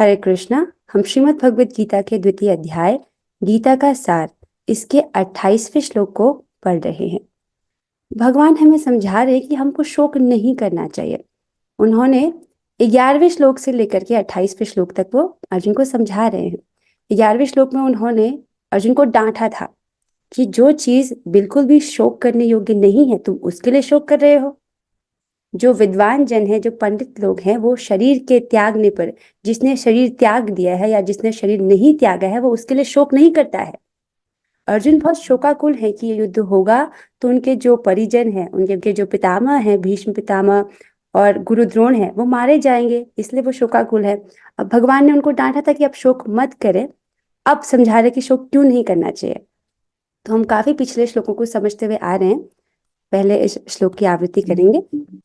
हरे कृष्णा। हम श्रीमद् भगवद गीता के द्वितीय अध्याय गीता का सार इसके 28वें श्लोक को पढ़ रहे हैं। भगवान हमें समझा रहे कि हमको शोक नहीं करना चाहिए। उन्होंने 11वें श्लोक से लेकर के 28वें श्लोक तक वो अर्जुन को समझा रहे हैं। 11वें श्लोक में उन्होंने अर्जुन को डांटा था कि जो चीज बिल्कुल भी शोक करने योग्य नहीं है तुम उसके लिए शोक कर रहे हो। जो विद्वान जन है, जो पंडित लोग हैं, वो शरीर के त्यागने पर, जिसने शरीर त्याग दिया है या जिसने शरीर नहीं त्यागा है, वो उसके लिए शोक नहीं करता है। अर्जुन बहुत शोकाकुल है कि ये युद्ध होगा तो उनके जो परिजन हैं, उनके जो पितामह हैं, भीष्म पितामह और गुरु द्रोण है, वो मारे जाएंगे, इसलिए वो शोकाकुल है। अब भगवान ने उनको डांटा था कि अब शोक मत करें। अब समझा रहे कि शोक क्यों नहीं करना चाहिए। तो हम काफी पिछले श्लोकों को समझते हुए आ रहे हैं। पहले इस श्लोक की आवृत्ति करेंगे,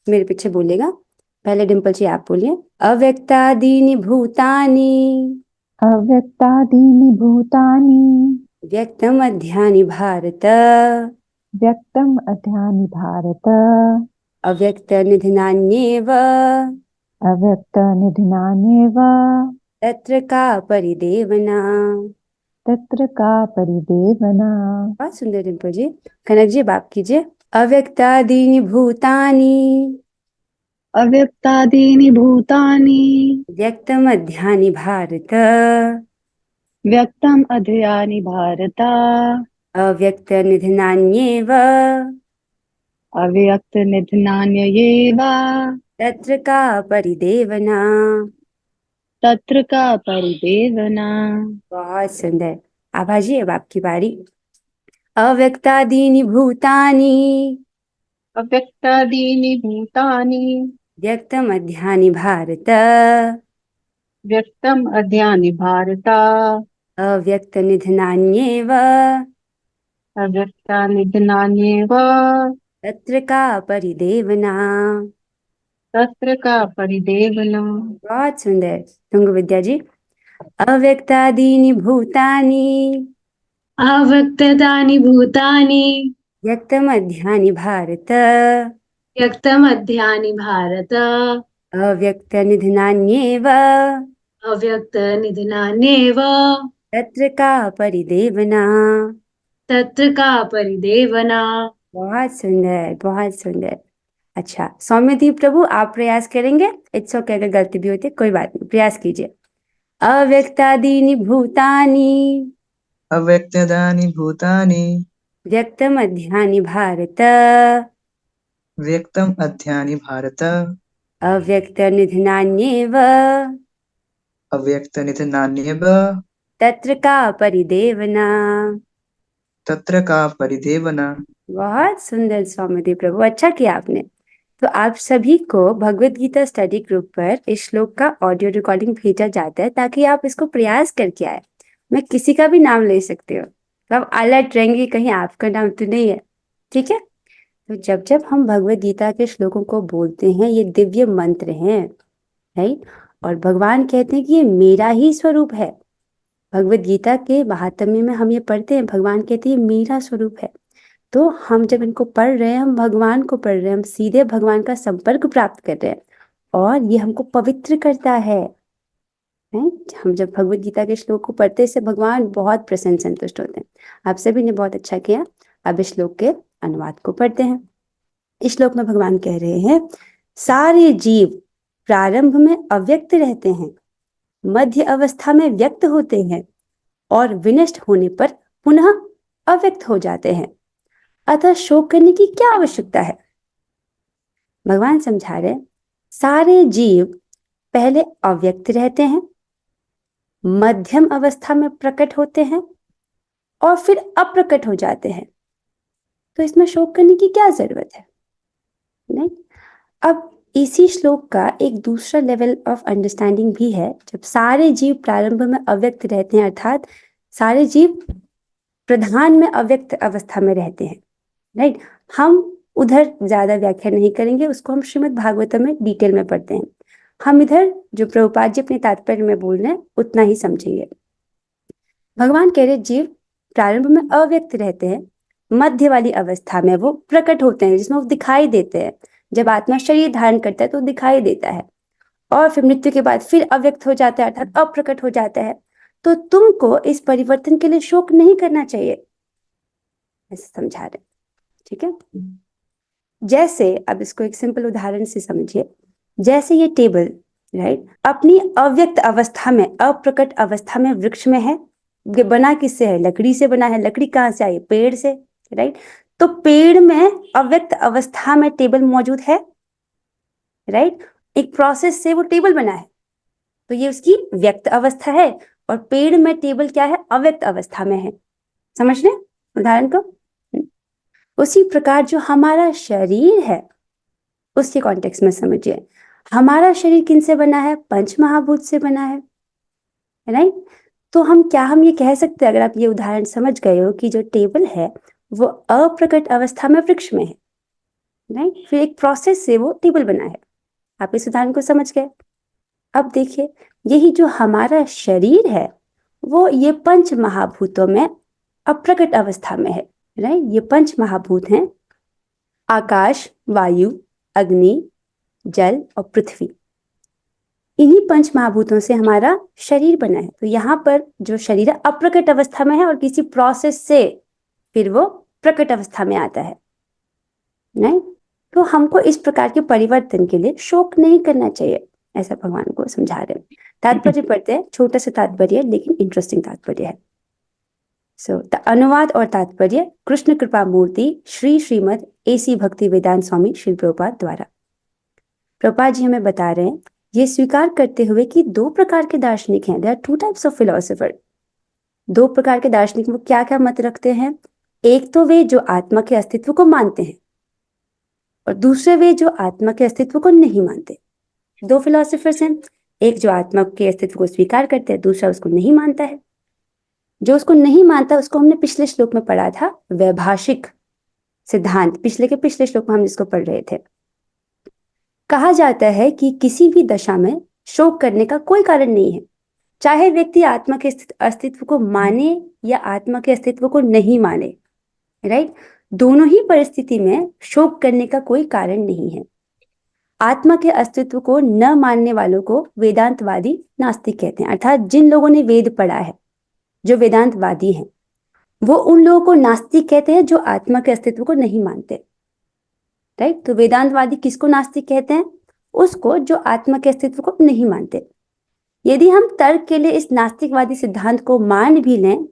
मेरे पीछे बोलेगा। पहले डिम्पल जी आप बोलिए। अव्यक्तादीनि भूतानि अव्यक्तादीनि भूतानि व्यक्तम अध्यानि भारत व्यक्तम् अध्यानि भारत अव्यक्त निधनान्येव अव्यक्तनिधनान्येव तत्र का परिदेवना। तत्र का परिदेवना। बहुत सुंदर डिम्पल जी। कनक जी बाप कीजिए। अव्यक्तादीनि भूतानि अव्यक्तादीनि भूतानि व्यक्तम अध्यानि भारत व्यक्तम् अध्ययानि भारत अव्यक्त निधनान्येव अव्यक्तनिधनान्येव तत्र का परिदेवना। तत्र का परिदेवना। बहुत सुंदर। आभा जी अब आपकी बारी। अव्यक्तादीनि भूतानि अव्यक्तादीनि भूतानि व्यक्तमध्यानि भारत व्यक्तम् अध्यानि भारत अव्यक्तनिधनान्येव अव्यक्तानिधनान्येव तत्र का परिदेवना। तत्र का परिदेवना। बहुत सुंदर। तुंग विद्या जी। अव्यक्तादीनि भूतानि अव्यक्तानि भूतानि व्यक्तमध्यानि भारत व्यक्तमध्यानि भारत अव्यक्तनिधनान्येव अव्यक्तनिधनान्येव तत्र का परिदेवना। तत्र का परिदेवना। बहुत सुंदर, बहुत सुंदर। अच्छा सौम्यदीप प्रभु आप प्रयास करेंगे। इट्स ओके, अगर गलती भी होती है कोई बात नहीं, प्रयास कीजिए। अव्यक्तादीनि भूतानि अव्यक्तानि भूतानि व्यक्तमध्यानि भारत व्यक्तम् अध्यानि भारत अव्यक्तनिधनान्येव अव्यक्तनिधनान्येव तत्र का परिदेवना। तत्र का परिदेवना। बहुत सुंदर सौम्यदीप प्रभु, अच्छा किया आपने। तो आप सभी को भगवत गीता स्टडी ग्रुप पर इस श्लोक का ऑडियो रिकॉर्डिंग भेजा जाता है ताकि आप इसको प्रयास करके आए। मैं किसी का भी नाम ले सकती हूँ, तो आप अलर्ट रहेंगे कहीं आपका नाम तो नहीं है। ठीक है। तो जब जब हम भगवत गीता के श्लोकों को बोलते हैं, ये दिव्य मंत्र हैं, राइट। और भगवान कहते हैं कि ये मेरा ही स्वरूप है। भगवत गीता के महात्म्य में हम ये पढ़ते हैं, भगवान कहते हैं ये मेरा स्वरूप है। तो हम जब इनको पढ़ रहे हैं, हम भगवान को पढ़ रहे हैं, हम सीधे भगवान का संपर्क प्राप्त कर रहे हैं और ये हमको पवित्र करता है। हम जब भगवत गीता के श्लोक को पढ़ते हैं, इससे भगवान बहुत प्रसन्न संतुष्ट होते हैं। आप सभी ने बहुत अच्छा किया। अब इस श्लोक के अनुवाद को पढ़ते हैं। इस श्लोक में भगवान कह रहे हैं, सारे जीव प्रारंभ में अव्यक्त रहते हैं, मध्य अवस्था में व्यक्त होते हैं और विनष्ट होने पर पुनः अव्यक्त हो जाते हैं। अतः शोक करने की क्या आवश्यकता है। भगवान समझा रहे, सारे जीव पहले अव्यक्त रहते हैं, मध्यम अवस्था में प्रकट होते हैं और फिर अप्रकट हो जाते हैं। तो इसमें शोक करने की क्या जरूरत है। नहीं। अब इसी श्लोक का एक दूसरा लेवल ऑफ अंडरस्टैंडिंग भी है। जब सारे जीव प्रारंभ में अव्यक्त रहते हैं, अर्थात सारे जीव प्रधान में अव्यक्त अवस्था में रहते हैं, राइट। हम उधर ज्यादा व्याख्या नहीं करेंगे, उसको हम श्रीमद् भागवतम में डिटेल में पढ़ते हैं। हम इधर जो प्रभुपाद जी अपने तात्पर्य में बोल रहे हैं उतना ही समझेंगे। भगवान कह रहे जीव प्रारंभ में अव्यक्त रहते हैं, मध्य वाली अवस्था में वो प्रकट होते हैं, जिसमें वो दिखाई देते हैं। जब आत्मा शरीर धारण करता है तो दिखाई देता है। और फिर मृत्यु के बाद फिर अव्यक्त हो जाता है अर्थात अप्रकट हो जाता है। तो तुमको इस परिवर्तन के लिए शोक नहीं करना चाहिए, ऐसे समझा रहे। ठीक है, जैसे अब इसको एक सिंपल उदाहरण से समझिए। जैसे ये टेबल राइट अपनी अव्यक्त अवस्था में, अप्रकट अवस्था में वृक्ष में है। ये बना किससे है? लकड़ी से बना है। लकड़ी कहाँ से आई? पेड़ से, राइट। तो पेड़ में अव्यक्त अवस्था में टेबल मौजूद है, राइट। एक प्रोसेस से वो टेबल बना है, तो ये उसकी व्यक्त अवस्था है। और पेड़ में टेबल क्या है? अव्यक्त अवस्था में है। समझ रहे उदाहरण को? उसी प्रकार जो हमारा शरीर है उसके कॉन्टेक्स्ट में समझिए। हमारा शरीर किन से बना है? पंच महाभूत से बना है, राइट। तो हम ये कह सकते हैं, अगर आप ये उदाहरण समझ गए हो, कि जो टेबल है वो अप्रकट अवस्था में वृक्ष में है, राइट। फिर एक प्रोसेस से वो टेबल बना है। आप इस उदाहरण को समझ गए। अब देखिए, यही जो हमारा शरीर है वो ये पंच महाभूतों में अप्रकट अवस्था में है, राइट। ये पंच महाभूत हैं आकाश, वायु, अग्नि, जल और पृथ्वी। इन्हीं पंच महाभूतों से हमारा शरीर बना है। तो यहाँ पर जो शरीर है अप्रकट अवस्था में है और किसी प्रोसेस से फिर वो प्रकट अवस्था में आता है, नहीं। तो हमको इस प्रकार के परिवर्तन के लिए शोक नहीं करना चाहिए, ऐसा भगवान को समझा रहे हैं। तात्पर्य पढ़ते हैं, छोटा सा तात्पर्य लेकिन इंटरेस्टिंग तात्पर्य है। सो अनुवाद और तात्पर्य कृष्ण कृपा मूर्ति श्री श्रीमद AC भक्ति वेदांत स्वामी श्री प्रभुपाद द्वारा। प्रभुपाद जी हमें बता रहे हैं, ये स्वीकार करते हुए कि दो प्रकार के दार्शनिक हैं। There are 2 types of philosopher. दो प्रकार के दार्शनिक वो क्या क्या मत रखते हैं? एक तो वे जो आत्मा के अस्तित्व को मानते हैं और दूसरे वे जो आत्मा के अस्तित्व को नहीं मानते। दो फिलोसोफर्स हैं, एक जो आत्मा के अस्तित्व को स्वीकार करते हैं, दूसरा उसको नहीं मानता है। जो उसको नहीं मानता उसको हमने पिछले श्लोक में पढ़ा था, वैभाषिक सिद्धांत। पिछले के पिछले श्लोक में हम जिसको पढ़ रहे थे, कहा जाता है कि किसी भी दशा में शोक करने का कोई कारण नहीं है, चाहे व्यक्ति आत्मा के अस्तित्व को माने या आत्मा के अस्तित्व को नहीं माने, राइट। दोनों ही परिस्थिति में शोक करने का कोई कारण नहीं है। आत्मा के अस्तित्व को न मानने वालों को वेदांतवादी नास्तिक कहते हैं। अर्थात जिन लोगों ने वेद पढ़ा है, जो वेदांतवादी हैं, वो उन लोगों को नास्तिक कहते हैं जो आत्मा के अस्तित्व को नहीं मानते, राइट। तो वेदांतवादी किसको नास्तिक कहते हैं? उसको जो आत्मा के अस्तित्व को नहीं मानते। यदि हम तर्क के लिए इस नास्तिकवादी सिद्धांत को मान भी लें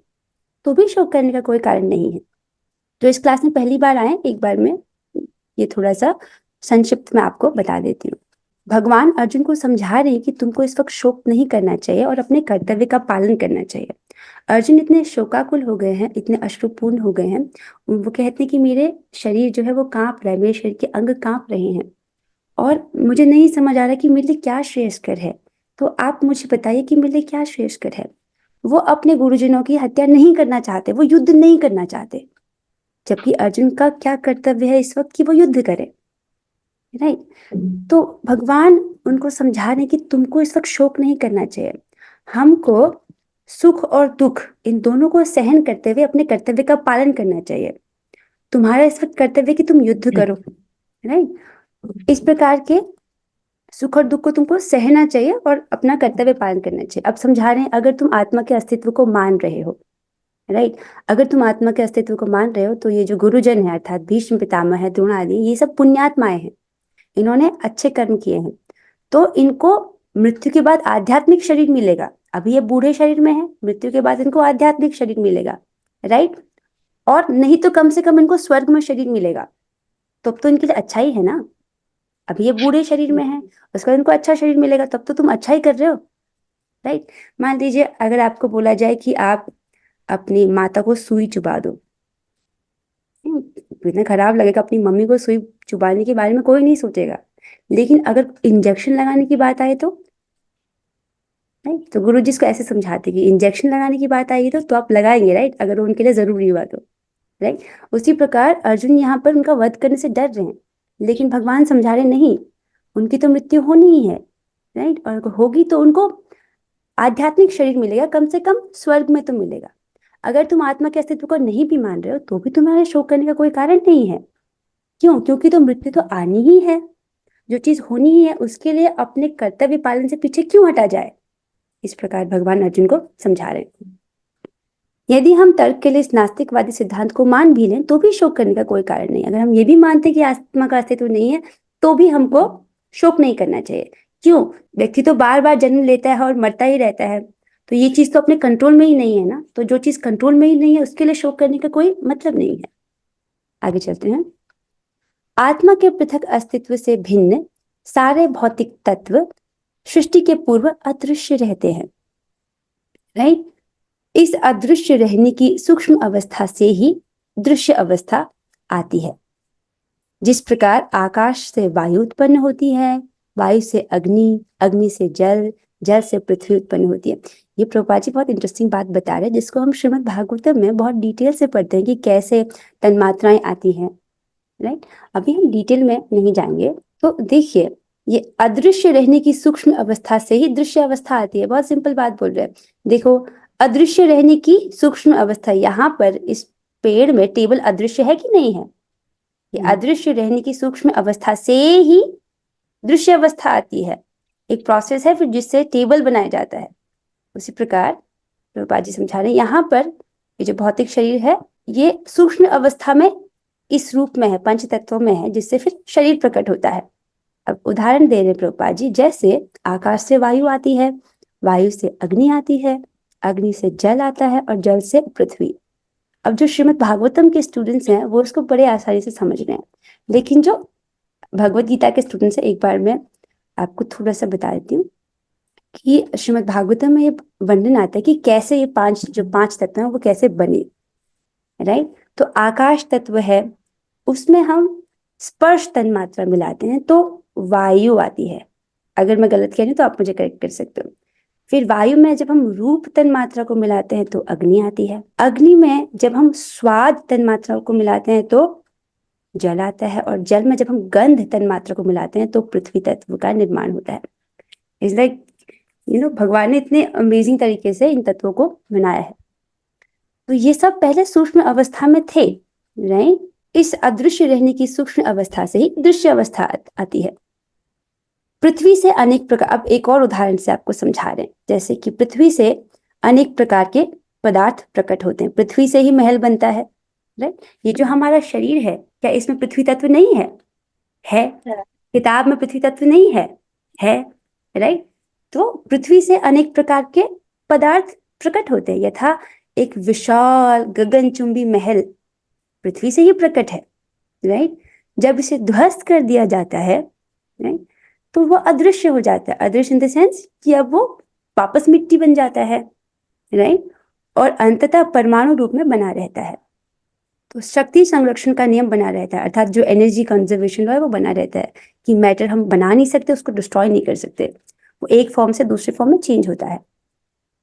तो भी शोक करने का कोई कारण नहीं है। जो इस क्लास में पहली बार आए, एक बार में ये थोड़ा सा संक्षिप्त में आपको बता देती हूँ। भगवान अर्जुन को समझा रहे हैं कि तुमको इस वक्त शोक नहीं करना चाहिए और अपने कर्तव्य का पालन करना चाहिए। अर्जुन इतने शोकाकुल हो गए हैं, इतने अश्रुपूर्ण हो गए हैं, वो कहते हैं कि मेरे शरीर जो है वो कांप रहा है, मेरे शरीर के अंग कांप रहे हैं और मुझे नहीं समझ आ रहा कि मेरे लिए क्या श्रेयस्कर है। तो आप मुझे बताइए कि मेरे लिए क्या श्रेयस्कर है। वो अपने गुरुजनों की हत्या नहीं करना चाहते, वो युद्ध नहीं करना चाहते, जबकि अर्जुन का क्या कर्तव्य है इस वक्त कि वो युद्ध करे, राइट। तो भगवान उनको समझा रहे कि तुमको इस वक्त शोक नहीं करना चाहिए। हमको सुख और दुख इन दोनों को सहन करते हुए अपने कर्तव्य का पालन करना चाहिए। तुम्हारा इस वक्त कर्तव्य कि तुम युद्ध करो, राइट। इस प्रकार के सुख और दुख को तुमको सहना चाहिए और अपना कर्तव्य पालन करना चाहिए। अब समझा रहे हैं, अगर तुम आत्मा के अस्तित्व को मान रहे हो, राइट, अगर तुम आत्मा के अस्तित्व को मान रहे हो तो ये जो गुरुजन है अर्थात भीष्म पितामह है, द्रोण आदि, ये सब पुण्यात्माएं हैं, इन्होंने अच्छे कर्म किए हैं, तो इनको मृत्यु के बाद आध्यात्मिक शरीर मिलेगा। अभी ये बूढ़े शरीर में है, मृत्यु के बाद इनको आध्यात्मिक शरीर मिलेगा, राइट। और नहीं तो कम से कम इनको स्वर्ग में शरीर मिलेगा, तब तो इनके लिए अच्छा ही है ना। अभी ये बूढ़े शरीर में है, उसके बाद इनको अच्छा शरीर मिलेगा, तब तो तुम अच्छा ही कर रहे हो, राइट। मान लीजिए अगर आपको बोला जाए कि आप अपनी माता को सुई चुबा दो, इतना खराब लगेगा। अपनी मम्मी को सुई चुबाने के बारे में कोई नहीं सोचेगा, लेकिन अगर इंजेक्शन लगाने की बात आए तो, राइट, तो गुरु जी इसको ऐसे समझाते कि इंजेक्शन लगाने की बात आएगी तो आप लगाएंगे, राइट, अगर उनके लिए जरूरी हुआ तो, राइट। उसी प्रकार अर्जुन यहाँ पर उनका वध करने से डर रहे हैं, लेकिन भगवान समझा रहे नहीं, उनकी तो मृत्यु होनी ही है, राइट, और होगी तो उनको आध्यात्मिक शरीर मिलेगा, कम से कम स्वर्ग में तो मिलेगा। अगर तुम आत्मा के अस्तित्व को नहीं भी मान रहे हो तो भी तुम्हारे शोक करने का कोई कारण नहीं है। क्यों? क्योंकि तो मृत्यु तो आनी ही है। जो चीज होनी ही है उसके लिए अपने कर्तव्य पालन से पीछे क्यों हटा जाए। इस प्रकार भगवान अर्जुन को समझा रहे हैं। यदि हम तर्क के लिए इस नास्तिकवादी सिद्धांत को मान भी लें तो भी शोक करने का कोई कारण नहीं। अगर हम ये भी मानते कि आत्मा का अस्तित्व नहीं है तो भी हमको शोक नहीं करना चाहिए। क्यों? व्यक्ति तो बार बार जन्म लेता है और मरता ही रहता है, तो ये चीज तो अपने कंट्रोल में ही नहीं है ना। तो जो चीज कंट्रोल में ही नहीं है उसके लिए शोक करने का कोई मतलब नहीं है। आगे चलते हैं। आत्मा के पृथक अस्तित्व से भिन्न सारे भौतिक तत्व सृष्टि के पूर्व अदृश्य रहते हैं। राइट? इस अदृश्य रहने की सूक्ष्म अवस्था से ही दृश्य अवस्था आती है। जिस प्रकार आकाश से वायु उत्पन्न होती है, वायु से अग्नि, अग्नि से जल, जल से पृथ्वी उत्पन्न होती है। ये प्रभुपाद जी बहुत इंटरेस्टिंग बात बता रहे हैं जिसको हम श्रीमद् भागवतम में बहुत डिटेल से पढ़ते हैं कि कैसे तन्मात्राएं आती हैं। राइट? अभी हम डिटेल में नहीं जाएंगे। तो देखिए, ये अदृश्य रहने की सूक्ष्म अवस्था से ही दृश्य अवस्था आती है। बहुत सिंपल बात बोल रहे हैं। देखो, अदृश्य रहने की सूक्ष्म अवस्था, यहाँ पर इस पेड़ में टेबल अदृश्य है कि नहीं है? ये अदृश्य रहने की सूक्ष्म अवस्था से ही दृश्य अवस्था आती है। एक प्रोसेस है फिर जिससे टेबल बनाया जाता है। उसी प्रकार प्रभुपाद जी समझा रहे हैं, यहाँ पर ये जो भौतिक शरीर है ये सूक्ष्म अवस्था में इस रूप में है, पंच तत्वों में है, जिससे फिर शरीर प्रकट होता है। अब उदाहरण दे रहे प्रभुपाद जी, जैसे आकाश से वायु आती है, वायु से अग्नि आती है, अग्नि से जल आता है और जल से पृथ्वी। अब जो श्रीमद् भागवतम के स्टूडेंट्स हैं वो इसको बड़े आसानी से समझ रहे हैं, लेकिन जो भगवत गीता के स्टूडेंट्स हैं, एक बार मैं आपको थोड़ा सा बता देती हूँ कि श्रीमद् भागवतम में ये वर्णन आता है कि कैसे ये पांच तत्व हैं वो कैसे बने। राइट? तो आकाश तत्व है, उसमें हम स्पर्श तन मात्रा मिलाते हैं तो वायु आती है। अगर मैं गलत कह रही हूँ तो आप मुझे करेक्ट कर सकते हो। फिर वायु में जब हम रूप तन मात्रा को मिलाते हैं तो अग्नि आती है। अग्नि में जब हम स्वाद तन मात्रा को मिलाते हैं तो जल आता है। और जल में जब हम गंध तन मात्रा को मिलाते हैं तो पृथ्वी तत्व का निर्माण होता है। इट्स लाइक भगवान ने इतने अमेजिंग तरीके से इन तत्वों को बनाया है। तो ये सब पहले सूक्ष्म अवस्था में थे। राइट? इस अदृश्य रहने की सूक्ष्म अवस्था से ही दृश्य अवस्था आती है। पृथ्वी से अनेक प्रकार, अब एक और उदाहरण से आपको समझा रहे हैं, जैसे कि पृथ्वी से अनेक प्रकार के पदार्थ प्रकट होते हैं। पृथ्वी से ही महल बनता है। राइट? ये जो हमारा शरीर है, क्या इसमें पृथ्वी तत्व नहीं है? है। किताब में पृथ्वी तत्व नहीं है? है। राइट? तो पृथ्वी से अनेक प्रकार के पदार्थ प्रकट होते हैं। यथा एक विशाल गगनचुंबी महल पृथ्वी से ही प्रकट है। राइट? जब इसे ध्वस्त कर दिया जाता है, राइट, तो वो अदृश्य हो जाता है। अदृश्य इन द सेंस कि अब वो वापस मिट्टी बन जाता है। राइट? और अंततः परमाणु रूप में बना रहता है। तो शक्ति संरक्षण का नियम बना रहता है, अर्थात जो एनर्जी कंजर्वेशन है वो बना रहता है कि मैटर हम बना नहीं सकते, उसको डिस्ट्रॉय नहीं कर सकते, वो एक फॉर्म से दूसरे फॉर्म में चेंज होता है।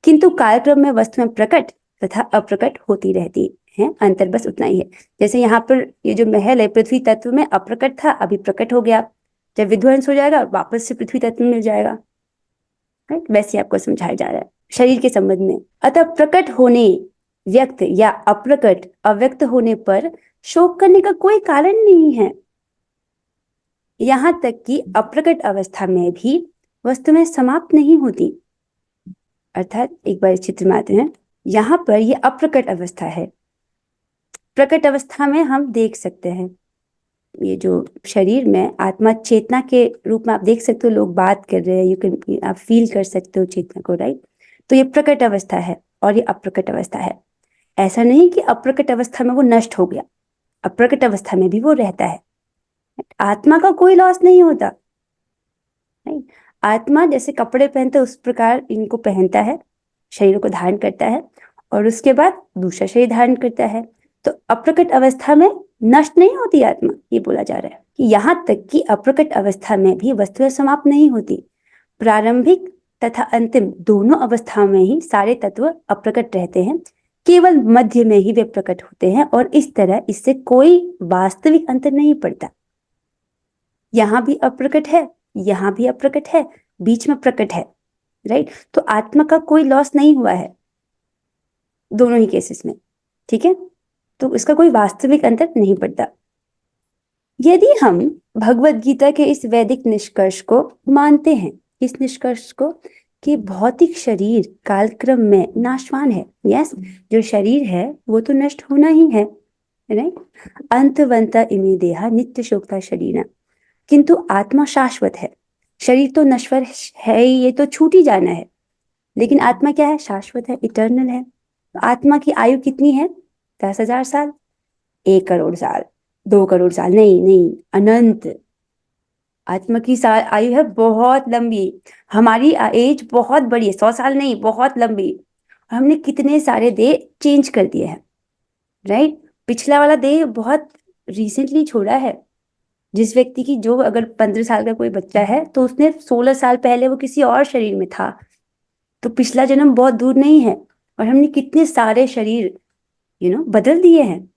किंतु कालक्रम में वस्तुएं प्रकट तथा अप्रकट होती रहती हैं, अंतर बस उतना ही है। जैसे यहाँ पर ये जो महल है पृथ्वी तत्व में अप्रकट था, अभी प्रकट हो गया। जब विध्वंस हो जाएगा वापस से पृथ्वी तत्व में मिल जाएगा। राइट? वैसे आपको समझाया जा रहा है शरीर के संबंध में। अतः प्रकट होने, व्यक्त या अप्रकट, अव्यक्त होने पर शोक करने का कोई कारण नहीं है। यहाँ तक कि अप्रकट अवस्था में भी वस्तुएं समाप्त नहीं होती। अर्थात एक बार चित्र में आते हैं, यहाँ पर ये अप्रकट अवस्था है। प्रकट अवस्था में हम देख सकते हैं ये जो शरीर में आत्मा चेतना के रूप में आप देख सकते हो, लोग बात कर रहे हैं, यू कैन, आप फील कर सकते हो चेतना को। राइट? तो ये प्रकट अवस्था है और ये अप्रकट अवस्था है। ऐसा नहीं कि अप्रकट अवस्था में वो नष्ट हो गया, अप्रकट अवस्था में भी वो रहता है। आत्मा का कोई लॉस नहीं होता। नहीं? आत्मा जैसे कपड़े पहनते उस प्रकार इनको पहनता है, शरीर को धारण करता है और उसके बाद दूसरा शरीर धारण करता है। तो अप्रकट अवस्था में नष्ट नहीं होती आत्मा, ये बोला जा रहा है कि यहाँ तक कि अप्रकट अवस्था में भी वस्तुएं समाप्त नहीं होती। प्रारंभिक तथा अंतिम दोनों अवस्थाओं में ही सारे तत्व अप्रकट रहते हैं, केवल मध्य में ही वे प्रकट होते हैं और इस तरह इससे कोई वास्तविक अंतर नहीं पड़ता। यहाँ भी अप्रकट है, यहाँ भी अप्रकट है, बीच में प्रकट है। राइट? तो आत्मा का कोई लॉस नहीं हुआ है दोनों ही केसेस में। ठीक है? तो इसका कोई वास्तविक अंतर नहीं पड़ता। यदि हम भगवत गीता के इस वैदिक निष्कर्ष को मानते हैं, इस निष्कर्ष को, कि भौतिक शरीर कालक्रम में नाशवान है। यस, जो शरीर है वो तो नष्ट होना ही है, राइट। अंतवंत इमे देहा नित्य शोकता शरीर, किंतु आत्मा शाश्वत है। शरीर तो नश्वर है, ये तो छूट ही जाना है, लेकिन आत्मा क्या है? शाश्वत है, इटर्नल है। आत्मा की आयु कितनी है? 10,000 साल, 1 करोड़ साल, 2 करोड़ साल, नहीं नहीं, अनंत। आत्मा की आयु है बहुत लंबी। हमारी एज बहुत बड़ी है, 100 साल नहीं, बहुत लंबी। हमने कितने सारे देह चेंज कर दिए हैं, राइट। पिछला वाला देह बहुत रिसेंटली छोड़ा है। जिस व्यक्ति की, जो अगर 15 साल का कोई बच्चा है तो उसने 16 साल पहले वो किसी और शरीर में था, तो पिछला जन्म बहुत दूर नहीं है। और हमने कितने सारे शरीर बदल दिए हैं।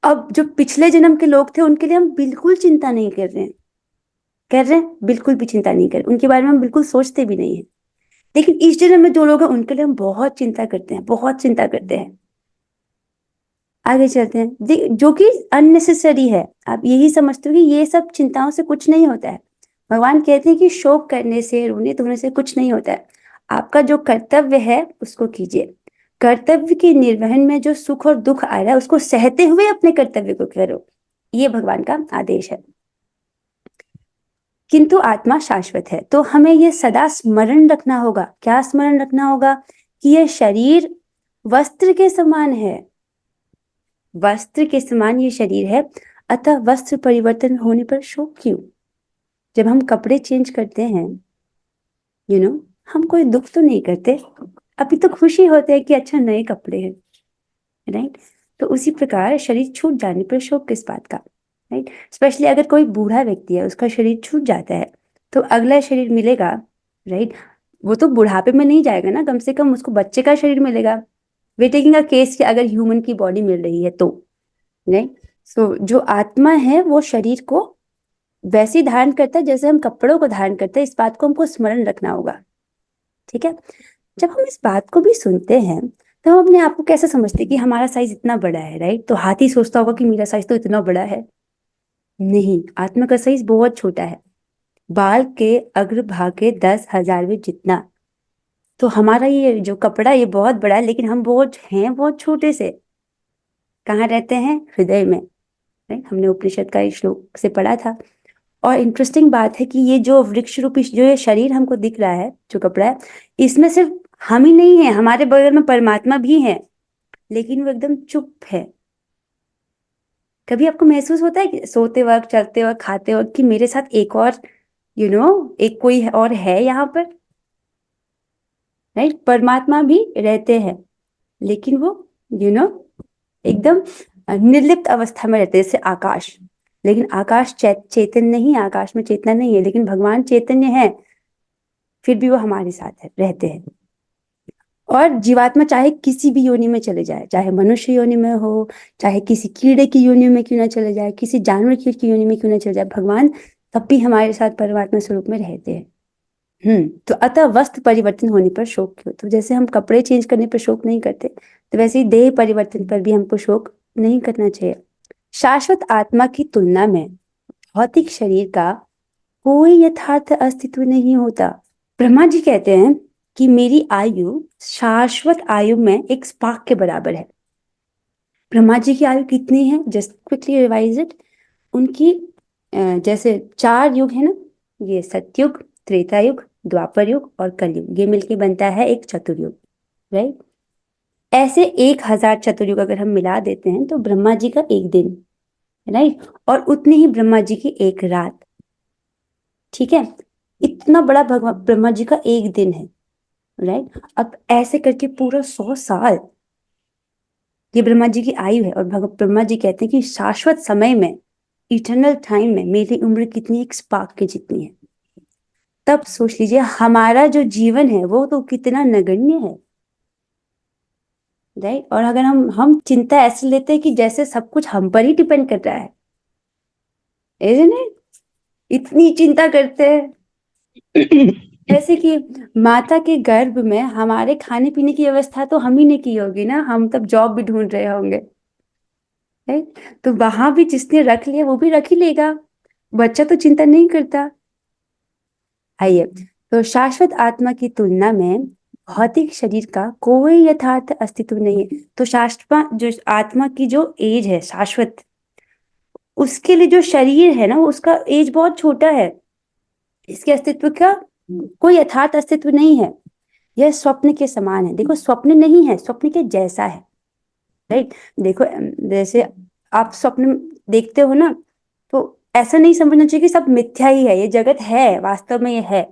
अब जो पिछले जन्म के लोग थे उनके लिए हम बिल्कुल चिंता नहीं कर रहे हैं, बिल्कुल भी चिंता नहीं कर रहे, उनके बारे में हम बिल्कुल सोचते भी नहीं है। लेकिन इस जन्म में जो लोग हैं उनके लिए हम बहुत चिंता करते हैं, बहुत चिंता करते हैं। आगे चलते हैं, जो कि अननेसेसरी है। आप यही समझते हो कि ये सब चिंताओं से कुछ नहीं होता है। भगवान कहते हैं कि शोक करने से, रोने धोने से कुछ नहीं होता है। आपका जो कर्तव्य है उसको कीजिए। कर्तव्य के निर्वहन में जो सुख और दुख आ रहा है उसको सहते हुए अपने कर्तव्य को करो, ये भगवान का आदेश है। किंतु आत्मा शाश्वत है, तो हमें ये सदा स्मरण रखना होगा। क्या स्मरण रखना होगा? कि यह शरीर वस्त्र के समान है, वस्त्र के समान ये शरीर है, अतः वस्त्र परिवर्तन होने पर शोक क्यों? जब हम कपड़े चेंज करते हैं, हम कोई दुख तो नहीं करते, अभी तो खुशी होते है कि अच्छा नए कपड़े हैं, राइट। तो उसी प्रकार शरीर छूट जाने पर शोक किस बात का, राइट। स्पेशली अगर कोई बूढ़ा व्यक्ति है, उसका शरीर छूट जाता है, तो अगला शरीर मिलेगा, राइट। वो तो बुढ़ापे में नहीं जाएगा ना, कम से कम उसको बच्चे का शरीर मिलेगा। वे टेकिंग अ केस कि अगर ह्यूमन की बॉडी मिल रही है तो, राइट। सो जो आत्मा है वो शरीर को वैसे ही धारण करता है जैसे हम कपड़ों को धारण करते हैं। इस बात को हमको स्मरण रखना होगा, ठीक है। जब हम इस बात को भी सुनते हैं तो हम अपने आप को कैसे समझते हैं कि हमारा साइज इतना बड़ा है, राइट। तो हाथी सोचता होगा कि मेरा साइज तो इतना बड़ा है। नहीं, आत्मा का साइज बहुत छोटा है, बाल के अग्रभाग के 10,000वें जितना। तो हमारा ये जो कपड़ा ये बहुत बड़ा है, लेकिन हम बहुत छोटे से। कहाँ रहते हैं? हृदय में, राइट। हमने उपनिषद का इस श्लोक से पढ़ा था। और इंटरेस्टिंग बात है कि ये जो वृक्ष रूपी जो ये शरीर हमको दिख रहा है, जो कपड़ा है, इसमें सिर्फ हम ही नहीं है, हमारे बगल में परमात्मा भी है, लेकिन वो एकदम चुप है। कभी आपको महसूस होता है कि सोते वक्त, चलते वक्त, खाते वक्त, कि मेरे साथ एक और एक कोई और है यहाँ पर, राइट। परमात्मा भी रहते हैं, लेकिन वो एकदम निर्लिप्त अवस्था में रहते हैं, जैसे आकाश। लेकिन आकाश चेतन नहीं, आकाश में चेतना नहीं है, लेकिन भगवान चैतन्य है, फिर भी वो हमारे साथ रहते हैं। और जीवात्मा चाहे किसी भी योनि में चले जाए, चाहे मनुष्य योनि में हो, चाहे किसी कीड़े की योनि में क्यों ना चले जाए, किसी जानवर की योनि में क्यों ना चले जाए, भगवान तब भी हमारे साथ परमात्मा स्वरूप में रहते हैं। तो अतः वस्त्र परिवर्तन होने पर शोक क्यों? तो जैसे हम कपड़े चेंज करने पर शोक नहीं करते, तो वैसे ही देह परिवर्तन पर भी हमको शोक नहीं करना चाहिए। शाश्वत आत्मा की तुलना में भौतिक शरीर का कोई यथार्थ अस्तित्व नहीं होता। ब्रह्मा जी कहते हैं कि मेरी आयु शाश्वत आयु में एक स्पार्क के बराबर है। ब्रह्मा जी की आयु कितनी है? Just quickly revise it. उनकी जैसे 4 युग है ना, ये सतयुग, त्रेता युग, द्वापर युग और कलयुग, ये मिलके बनता है एक चतुर्युग, राइट। ऐसे 1000 चतुर्युग अगर हम मिला देते हैं तो ब्रह्मा जी का एक दिन, राइट, और उतनी ही ब्रह्मा जी की एक रात, ठीक है। इतना बड़ा ब्रह्मा जी का एक दिन है, राइट। अब ऐसे करके पूरा 100 साल ये ब्रह्मा जी की आयु है। और ब्रह्मा जी कहते हैं कि शाश्वत समय में, इटर्नल टाइम में मेरी उम्र कितनी, एक स्पार्क के जितनी है। तब सोच लीजिए हमारा जो जीवन है वो तो कितना नगण्य है, राइट। और अगर हम चिंता ऐसे लेते हैं कि जैसे सब कुछ हम पर ही डिपेंड कर रहा है, isn't it? इतनी चिंता करते हैं जैसे कि माता के गर्भ में हमारे खाने पीने की व्यवस्था तो हम ही ने की होगी ना, हम तब जॉब भी ढूंढ रहे होंगे, राइट। तो वहां भी जिसने रख लिया वो भी रख ही लेगा। बच्चा तो चिंता नहीं करता। आइए, तो शाश्वत आत्मा की तुलना में भौतिक शरीर का कोई यथार्थ अस्तित्व नहीं है। तो शाश्वत जो आत्मा की जो एज है शाश्वत, उसके लिए जो शरीर है ना उसका एज बहुत छोटा है। इसके अस्तित्व का कोई यथार्थ अस्तित्व नहीं है। यह स्वप्न के समान है। देखो स्वप्न नहीं है, स्वप्न के जैसा है। राइट, देखो जैसे आप स्वप्न देखते हो ना, तो ऐसा नहीं समझना चाहिए कि सब मिथ्या ही है, ये जगत है, वास्तव में ये है।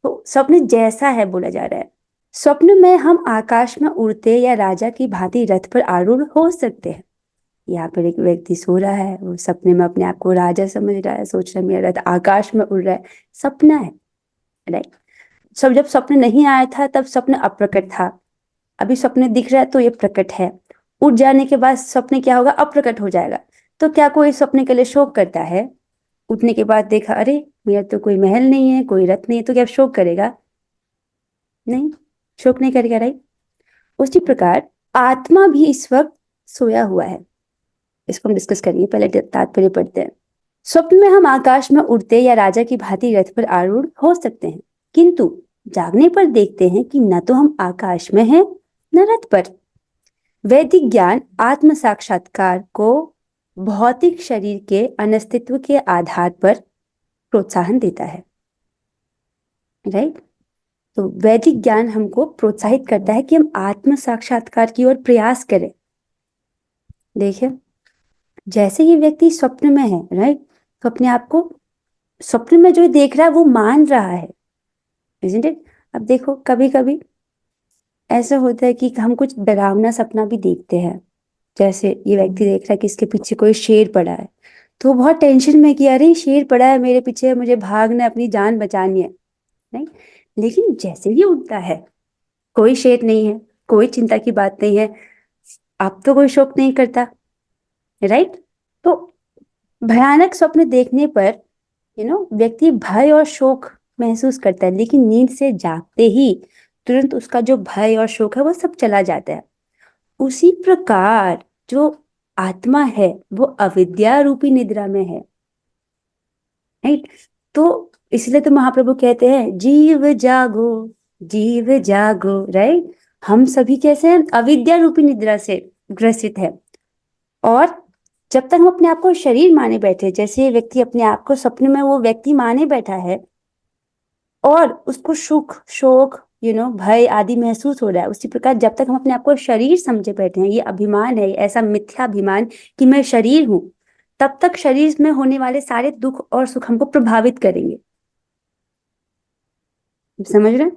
तो स्वप्न जैसा है बोला जा रहा है। स्वप्न में हम आकाश में उड़ते या राजा की भांति रथ पर आरूढ़ हो सकते हैं। यहाँ पर एक व्यक्ति सो रहा है, वो सपने में अपने आप को राजा समझ रहा है, सोच रहा है मेरा रथ आकाश में उड़ रहा है। सपना है, राइट। सब जब स्वप्न नहीं आया था तब स्वप्न अप्रकट था। अभी स्वप्न दिख रहा है तो ये प्रकट है। उठ जाने के बाद स्वप्न क्या होगा, अप्रकट हो जाएगा। तो क्या कोई स्वप्न के लिए शोक करता है? उठने के बाद देखा अरे मेरा तो कोई महल नहीं है, कोई रथ नहीं है, तो क्या शोक करेगा? नहीं, शोक नहीं करेगा, राइट। उसी प्रकार आत्मा भी इस वक्त सोया हुआ है। इसको हम डिस्कस करेंगे, पहले तात्पर्य पढ़ते हैं। स्वप्न में हम आकाश में उड़ते या राजा की भांति रथ पर आरूढ़ हो सकते हैं, किंतु जागने पर देखते हैं कि न तो हम आकाश में हैं न रथ पर। वैदिक ज्ञान आत्म साक्षात्कार को भौतिक शरीर के अनस्तित्व के आधार पर प्रोत्साहन देता है, राइट। तो वैदिक ज्ञान हमको प्रोत्साहित करता है कि हम आत्म साक्षात्कार की ओर प्रयास करें। देखिए, जैसे ये व्यक्ति स्वप्न में है, राइट, तो अपने आप को स्वप्न में जो देख रहा है वो मान रहा है, isn't it? अब देखो कभी कभी ऐसा होता है कि हम कुछ डरावना सपना भी देखते हैं। जैसे ये व्यक्ति देख रहा है कि इसके पीछे कोई शेर पड़ा है, तो वो बहुत टेंशन में कि अरे शेर पड़ा है मेरे पीछे, मुझे भागना है, अपनी जान बचानी है, नहीं। लेकिन जैसे ही उठता है कोई शेर नहीं है, कोई चिंता की बात नहीं है, अब तो कोई शोक नहीं करता, राइट। तो भयानक स्वप्न देखने पर व्यक्ति भय और शोक महसूस करता है, लेकिन नींद से जागते ही तुरंत उसका जो भय और शोक है वो सब चला जाता है। उसी प्रकार जो आत्मा है वो अविद्या रूपी निद्रा में है, राइट। तो इसलिए तो महाप्रभु कहते हैं जीव जागो, जीव जागो, राइट। हम सभी कैसे हैं? अविद्या रूपी निद्रा से ग्रसित है। और जब तक हम अपने आप को शरीर माने बैठे, जैसे व्यक्ति अपने आप को स्वप्न में वो व्यक्ति माने बैठा है और उसको सुख शोक भय आदि महसूस हो रहा है, उसी प्रकार जब तक हम अपने आप को शरीर समझे बैठे हैं, ये अभिमान है, ऐसा मिथ्या अभिमान कि मैं शरीर हूं, तब तक शरीर में होने वाले सारे दुख और सुख हमको प्रभावित करेंगे। समझ रहे हैं?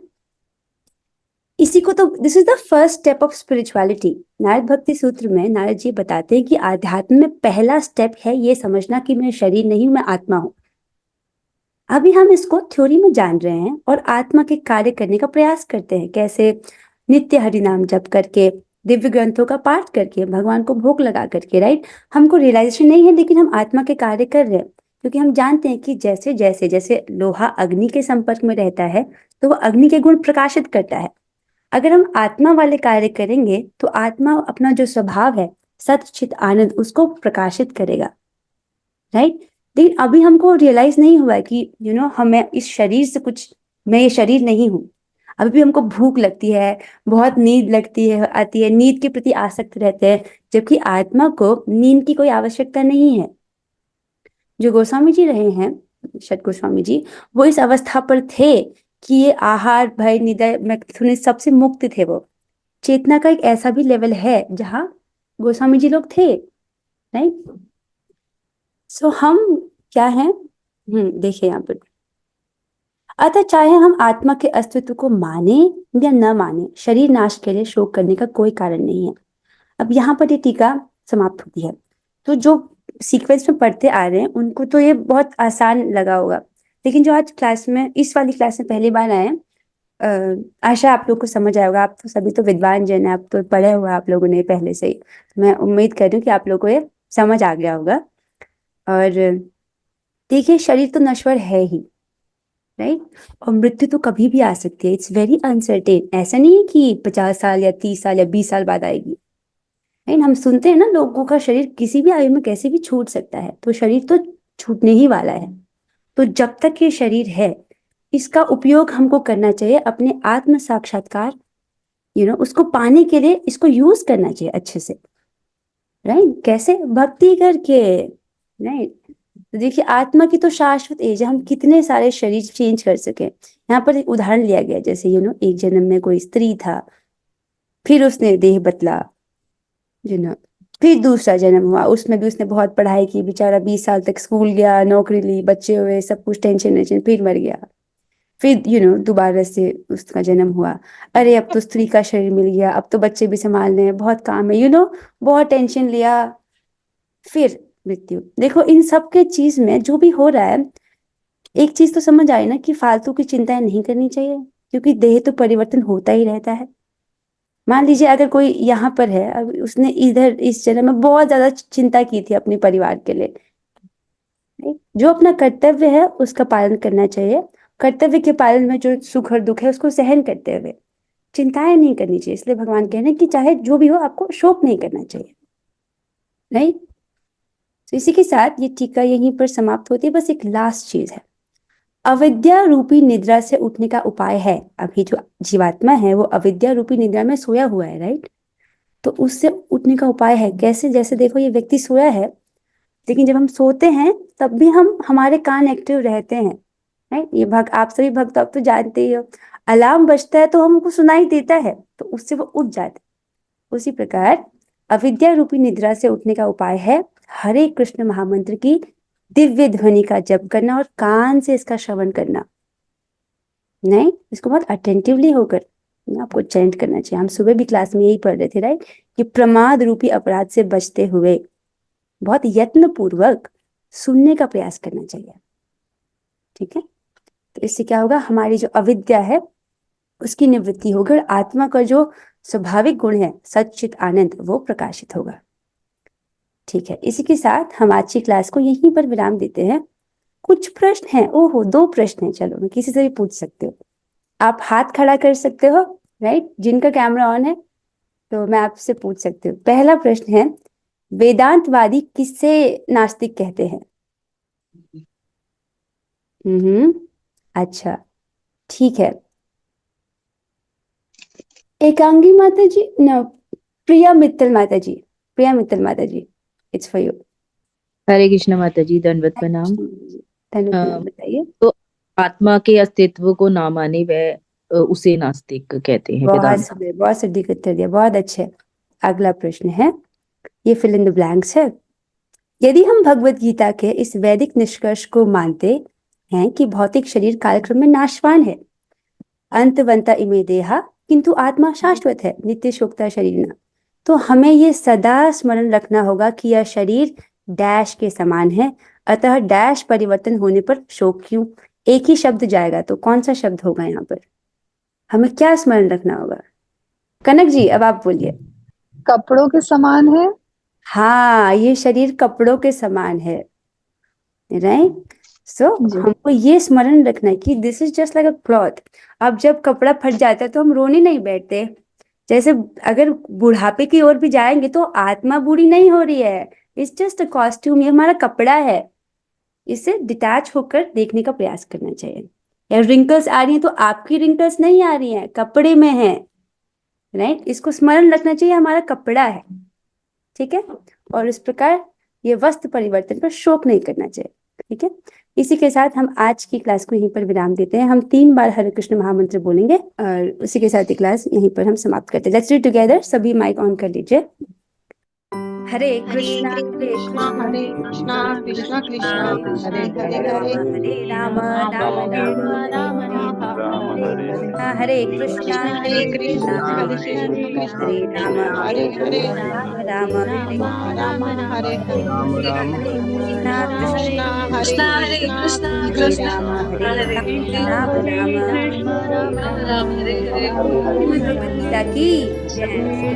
इसी को तो this is the first step of spirituality. Narad भक्ति सूत्र में नारद जी बताते हैं कि आध्यात्म में पहला स्टेप है ये समझना कि मैं शरीर नहीं हूं, मैं आत्मा हूं। अभी हम इसको थ्योरी में जान रहे हैं और आत्मा के कार्य करने का प्रयास करते हैं। कैसे? नित्य हरिनाम जप करके, दिव्य ग्रंथों का पाठ करके, भगवान को भोग लगा करके, राइट। हमको रियलाइजेशन नहीं है लेकिन हम आत्मा के कार्य कर रहे हैं, क्योंकि हम जानते हैं कि जैसे जैसे जैसे लोहा अग्नि के संपर्क में रहता है तो वह अग्नि के गुण प्रकाशित करता है। अगर हम आत्मा वाले कार्य करेंगे तो आत्मा अपना जो स्वभाव है सत चित आनंद उसको प्रकाशित करेगा, राइट। लेकिन अभी हमको रियलाइज नहीं हुआ कि हमें इस शरीर से कुछ, मैं ये शरीर नहीं हूँ। अभी भी हमको भूख लगती है, बहुत नींद लगती है, आती है, नींद के प्रति आसक्त रहते हैं, जबकि आत्मा को नींद की कोई आवश्यकता नहीं है। जो गोस्वामी जी रहे हैं, शत गोस्वामी जी, वो इस अवस्था पर थे कि ये आहार भय निद्रा मैथुन सबसे मुक्त थे। वो चेतना का एक ऐसा भी लेवल है जहाँ गोस्वामी जी लोग थे, राइट। सो हम क्या हैं? देखिए यहाँ पर, अतः चाहे हम आत्मा के अस्तित्व को माने या न माने, शरीर नाश के लिए शोक करने का कोई कारण नहीं है। अब यहाँ पर ये टीका समाप्त होती है। तो जो सीक्वेंस में पढ़ते आ रहे हैं उनको तो ये बहुत आसान लगा होगा, लेकिन जो आज क्लास में, इस वाली क्लास में पहली बार आए हैं, आशा आप लोग को समझ आएगा। आप तो सभी तो विद्वान जन है, आप तो पढ़े हुए आप लोगों ने पहले से ही। मैं उम्मीद कर रही हूँ कि आप लोगों को ये समझ आ गया होगा। और देखिए, शरीर तो नश्वर है ही, राइट, और मृत्यु तो कभी भी आ सकती है। It's very uncertain. ऐसा नहीं है कि 50 साल या 30 साल या 20 साल बाद आएगी, राइट। हम सुनते हैं ना लोगों का शरीर किसी भी आयु में कैसे भी छूट सकता है, तो शरीर तो छूटने ही वाला है, तो जब तक ये शरीर है, इसका उपयोग हमको करना चाहिए अपने आत्म साक्षात्कार उसको पाने के लिए इसको यूज करना चाहिए अच्छे से, राइट? कैसे? भक्ति करके, राइट? तो देखिए, आत्मा की तो शाश्वत एज है, हम कितने सारे शरीर चेंज कर सके। यहाँ पर एक उदाहरण लिया गया, जैसे एक जन्म में कोई स्त्री था, फिर उसने देह बदला, फिर दूसरा जन्म हुआ, उसमें भी उसने बहुत पढ़ाई की, बेचारा 20 साल तक स्कूल गया, नौकरी ली, बच्चे हुए, सब कुछ टेंशन, फिर मर गया। फिर दोबारा से उसका जन्म हुआ, अरे अब तो स्त्री का शरीर मिल गया, अब तो बच्चे भी संभालने हैं, बहुत काम है, बहुत टेंशन लिया, फिर मृत्यु। देखो, इन सब के चीज में जो भी हो रहा है, एक चीज तो समझ आए ना कि फालतू की चिंताएं नहीं करनी चाहिए, क्योंकि देह तो परिवर्तन होता ही रहता है। मान लीजिए अगर कोई यहाँ पर है, अब उसने इधर इस जन्म में बहुत ज्यादा चिंता की थी अपने परिवार के लिए, जो अपना कर्तव्य है उसका पालन करना चाहिए। कर्तव्य के पालन में जो सुख और दुख है उसको सहन करते हुए चिंताएं नहीं करनी चाहिए। इसलिए भगवान कह रहे हैं कि चाहे जो भी हो, आपको शोक नहीं करना चाहिए, राइट? तो इसी के साथ ये टीका यहीं पर समाप्त होती है। बस एक लास्ट चीज है, अविद्या रूपी निद्रा से उठने का उपाय है। अभी जो जीवात्मा है वो अविद्या रूपी निद्रा में सोया हुआ है, राइट? तो उससे उठने का उपाय है कैसे? जैसे देखो, ये व्यक्ति सोया है, लेकिन जब हम सोते हैं तब भी हमारे कान एक्टिव रहते हैं, राइट? ये आप सभी भक्त आप तो जानते ही हो, अलार्म बजता है तो हमको सुनाई देता है, तो उससे वो उठ जाते हैं। उसी प्रकार अविद्या रूपी निद्रा से उठने का उपाय है हरे कृष्ण महामंत्र की दिव्य ध्वनि का जप करना और कान से इसका श्रवण करना, नहीं, इसको बहुत अटेंटिवली होकर आपको चैंट करना चाहिए। हम सुबह भी क्लास में यही पढ़ रहे थे, राइट? कि प्रमाद रूपी अपराध से बचते हुए बहुत यत्न पूर्वक सुनने का प्रयास करना चाहिए, ठीक है? तो इससे क्या होगा, हमारी जो अविद्या है उसकी निवृत्ति होगी और आत्मा का जो स्वाभाविक गुण है सच्चित आनंद, वो प्रकाशित होगा, ठीक है? इसी के साथ हम आज की क्लास को यहीं पर विराम देते हैं। कुछ प्रश्न हैं, ओहो 2 प्रश्न हैं, चलो मैं किसी से भी पूछ सकते हो, आप हाथ खड़ा कर सकते हो, राइट? जिनका कैमरा ऑन है तो मैं आपसे पूछ सकती हूँ। पहला प्रश्न है, वेदांतवादी किससे नास्तिक कहते हैं? अच्छा, ठीक है। एकांगी माता जी, नो, प्रिया मित्तल माता जी, प्रिया मित्तल माता जी, इट्स फॉर यू। हरे कृष्ण माता जी, दंडवत प्रणाम। धन्यवाद, बताइए। तो आत्मा के अस्तित्व को ना माने वह उसे नास्तिक कहते हैं, बहुत वेदांत। सुंदर, बहुत सटीक उत्तर दिया, बहुत अच्छे। अगला प्रश्न है, ये फिल इन द ब्लैंक्स है। यदि हम भगवत गीता के इस वैदिक निष्कर्ष को मानते हैं कि भौतिक शरीर कालक्रम में नाशवान है, अंतवंता इमे देहा किंतु आत्मा शाश्वत है, नित्य शोक्ता शरीर, तो हमें ये सदा स्मरण रखना होगा कि यह शरीर डैश के समान है, अतः डैश परिवर्तन होने पर शोक क्यों? एक ही शब्द जाएगा, तो कौन सा शब्द होगा यहाँ पर? हमें क्या स्मरण रखना होगा? कनक जी, अब आप बोलिए। कपड़ों के समान है। हाँ, ये शरीर कपड़ों के समान है, राइट? सो हमको ये स्मरण रखना है कि this is just like a cloth. अब जब कपड़ा फट जाता है तो हम रोने नहीं बैठते। जैसे अगर बुढ़ापे की ओर भी जाएंगे तो आत्मा बूढ़ी नहीं हो रही है, इट्स जस्ट अ कॉस्ट्यूम, ये हमारा कपड़ा है, इससे डिटैच होकर देखने का प्रयास करना चाहिए। या रिंकल्स आ रही हैं तो आपकी रिंकल्स नहीं आ रही हैं, कपड़े में है, राइट? इसको स्मरण रखना चाहिए, हमारा कपड़ा है, ठीक है? और इस प्रकार ये वस्त्र परिवर्तन पर शोक नहीं करना चाहिए, ठीक है? इसी के साथ हम आज की क्लास को यहीं पर विराम देते हैं। हम 3 बार हरे कृष्ण महामंत्र बोलेंगे और उसी के साथ ये क्लास यहीं पर हम समाप्त करते हैं। लेट्स रीड टुगेदर, सभी माइक ऑन कर लीजिए। हरे कृष्णा हरे कृष्णा हरे कृष्णा कृष्णा कृष्णा हरे हरे हरे राम राम राम हरे हरे, हरे कृष्णा हरे कृष्णा हरे कृष्णा हरे राम हरे हरे राम हरे राम हरे हरे कृष्णा कृष्णा हरे कृष्णा हरे कृष्णा कृष्णा हरे हरे राम राम राम हरे हरे। भगवद गीता की जय,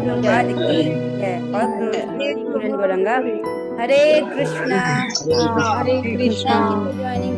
भगवद की जय। और गौरंगा, हरे कृष्णा। हरे Krishna. Thank you for joining.